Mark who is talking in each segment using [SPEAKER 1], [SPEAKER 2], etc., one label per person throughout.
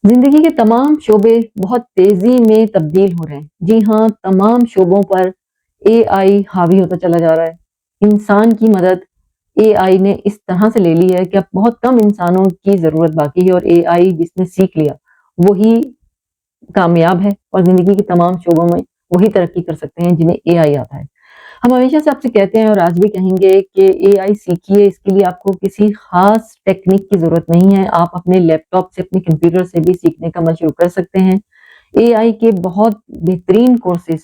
[SPEAKER 1] زندگی کے تمام شعبے بہت تیزی میں تبدیل ہو رہے ہیں. جی ہاں، تمام شعبوں پر اے آئی حاوی ہوتا چلا جا رہا ہے. انسان کی مدد اے آئی نے اس طرح سے لے لی ہے کہ اب بہت کم انسانوں کی ضرورت باقی ہے، اور اے آئی جس نے سیکھ لیا وہی کامیاب ہے، اور زندگی کے تمام شعبوں میں وہی ترقی کر سکتے ہیں جنہیں اے آئی آتا ہے. ہم ہمیشہ سے آپ سے کہتے ہیں اور آج بھی کہیں گے کہ اے آئی سیکھیے. اس کے لیے آپ کو کسی خاص ٹیکنیک کی ضرورت نہیں ہے. آپ اپنے لیپ ٹاپ سے، اپنے کمپیوٹر سے بھی سیکھنے کا عمل شروع کر سکتے ہیں. اے آئی کے بہت بہترین کورسز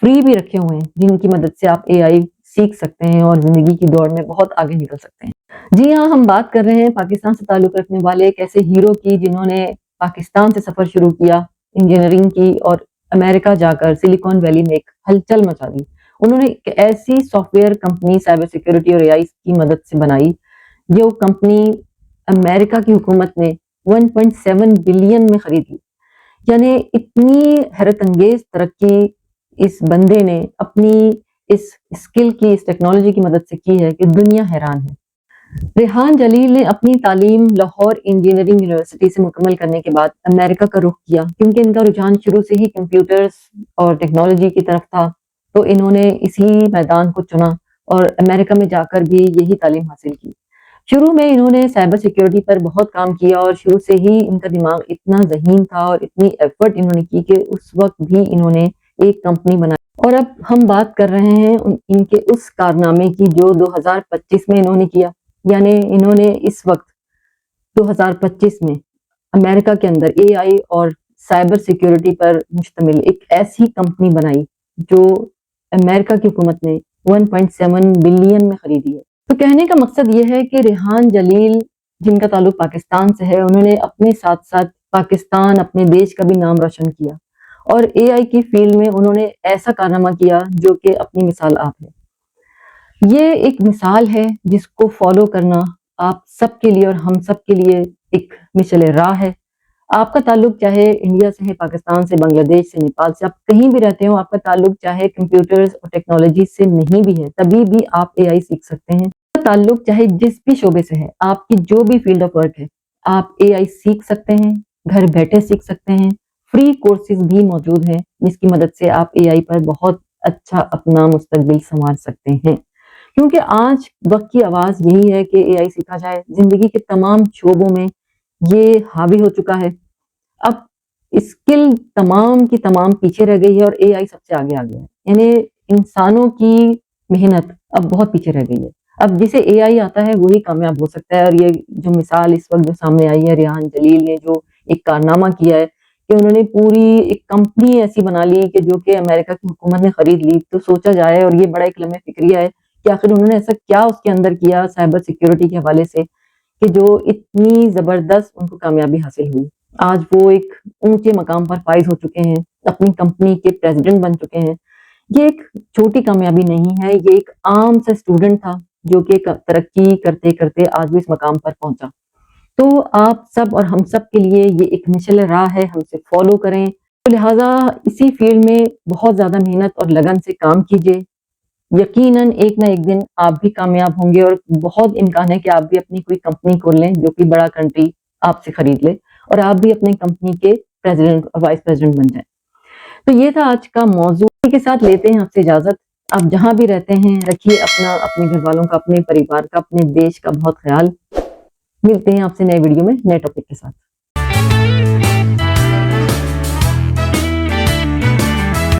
[SPEAKER 1] فری بھی رکھے ہوئے ہیں جن کی مدد سے آپ اے آئی سیکھ سکتے ہیں اور زندگی کی دوڑ میں بہت آگے نکل سکتے ہیں. جی ہاں، ہم بات کر رہے ہیں پاکستان سے تعلق رکھنے والے ایک ایسے ہیرو کی جنہوں نے پاکستان سے سفر شروع کیا انجینئرنگ کی، اور امریکہ جا کر سلیکون ویلی میں ایک ہلچل مچا دی. انہوں نے ایک ایسی soft where company cyber security اور اے آئی کی مدد سے بنائی جو کمپنی امریکہ کی حکومت نے 1.7 بلین میں خرید لی. یعنی اتنی حیرت انگیز ترقی اس بندے نے اپنی اس اسکل کی، اس ٹیکنالوجی کی مدد سے کی ہے کہ دنیا حیران ہے. ریحان جلیل نے اپنی تعلیم لاہور انجینئرنگ یونیورسٹی سے مکمل کرنے کے بعد امریکہ کا رخ کیا، کیونکہ ان کا رجحان شروع سے ہی کمپیوٹرز اور ٹیکنالوجی کی طرف تھا. تو انہوں نے اسی میدان کو چنا اور امریکہ میں جا کر بھی یہی تعلیم حاصل کی. شروع میں انہوں نے سائبر سیکیورٹی پر بہت کام کیا، اور شروع سے ہی ان کا دماغ اتنا ذہین تھا اور اتنی ایفرٹ انہوں نے کی کہ اس وقت بھی انہوں نے ایک کمپنی بنائی. اور اب ہم بات کر رہے ہیں ان کے اس کارنامے کی جو 2025 میں انہوں نے کیا. یعنی انہوں نے اس وقت 2025 میں امریکہ کے اندر اے آئی اور سائبر سیکیورٹی پر مشتمل ایک ایسی کمپنی بنائی جو امریکہ کی حکومت نے 1.7 بلین میں خریدی ہے. تو کہنے کا مقصد یہ ہے کہ ریحان جلیل جن کا تعلق پاکستان سے ہے، انہوں نے اپنے ساتھ ساتھ پاکستان، اپنے دیش کا بھی نام روشن کیا، اور اے آئی کی فیلڈ میں انہوں نے ایسا کارنامہ کیا جو کہ اپنی مثال آپ ہے. یہ ایک مثال ہے جس کو فالو کرنا آپ سب کے لیے اور ہم سب کے لیے ایک مشعل راہ ہے. آپ کا تعلق چاہے انڈیا سے ہے، پاکستان سے، بنگلہ دیش سے، نیپال سے، آپ کہیں بھی رہتے ہو، آپ کا تعلق چاہے کمپیوٹرز اور ٹیکنالوجی سے نہیں بھی ہے، تبھی بھی آپ اے آئی سیکھ سکتے ہیں. آپ کا تعلق چاہے جس بھی شعبے سے ہے، آپ کی جو بھی فیلڈ آف ورک ہے، آپ اے آئی سیکھ سکتے ہیں، گھر بیٹھے سیکھ سکتے ہیں. فری کورسز بھی موجود ہیں جس کی مدد سے آپ اے آئی پر بہت اچھا اپنا مستقبل سنوار سکتے ہیں. کیونکہ آج وقت کی آواز یہی ہے کہ اے آئی سیکھا جائے. زندگی کے تمام شعبوں میں یہ حاوی ہو چکا ہے. اب اسکل تمام کی تمام پیچھے رہ گئی ہے اور اے آئی سب سے آگے آ گیا ہے. یعنی انسانوں کی محنت اب بہت پیچھے رہ گئی ہے. اب جسے اے آئی آتا ہے وہی کامیاب ہو سکتا ہے. اور یہ جو مثال اس وقت جو سامنے آئی ہے، ریحان جلیل نے جو ایک کارنامہ کیا ہے کہ انہوں نے پوری ایک کمپنی ایسی بنا لی کہ جو کہ امریکہ کی حکومت نے خرید لی. تو سوچا جائے، اور یہ بڑا ایک لمحہ فکریہ ہے کہ آخر انہوں نے ایسا کیا اس کے اندر کیا سائبر سیکیورٹی کے حوالے سے کہ جو اتنی زبردست ان کو کامیابی حاصل ہوئی. آج وہ ایک اونچے مقام پر فائز ہو چکے ہیں، اپنی کمپنی کے پریزیڈنٹ بن چکے ہیں. یہ ایک چھوٹی کامیابی نہیں ہے، یہ ایک عام سا اسٹوڈنٹ تھا جو کہ ترقی کرتے کرتے آج بھی اس مقام پر پہنچا. تو آپ سب اور ہم سب کے لیے یہ ایک مشعل راہ ہے، ہم سے فالو کریں. تو لہٰذا اسی فیلڈ میں بہت زیادہ محنت اور لگن سے کام کیجیے. یقیناً ایک نہ ایک دن آپ بھی کامیاب ہوں گے، اور بہت امکان ہے کہ آپ بھی اپنی کوئی کمپنی کھول لیں جو کہ بڑا کنٹری آپ سے خرید لے، اور آپ بھی اپنی کمپنی کے پریزیڈنٹ اور وائس پریزیڈنٹ بن جائیں. تو یہ تھا آج کا موضوع. کے ساتھ لیتے ہیں آپ سے اجازت. آپ جہاں بھی رہتے ہیں رکھیے اپنا، اپنے گھر والوں کا، اپنے پریوار کا، اپنے دیش کا بہت خیال. ملتے ہیں آپ سے نئے ویڈیو میں نئے ٹاپک کے ساتھ.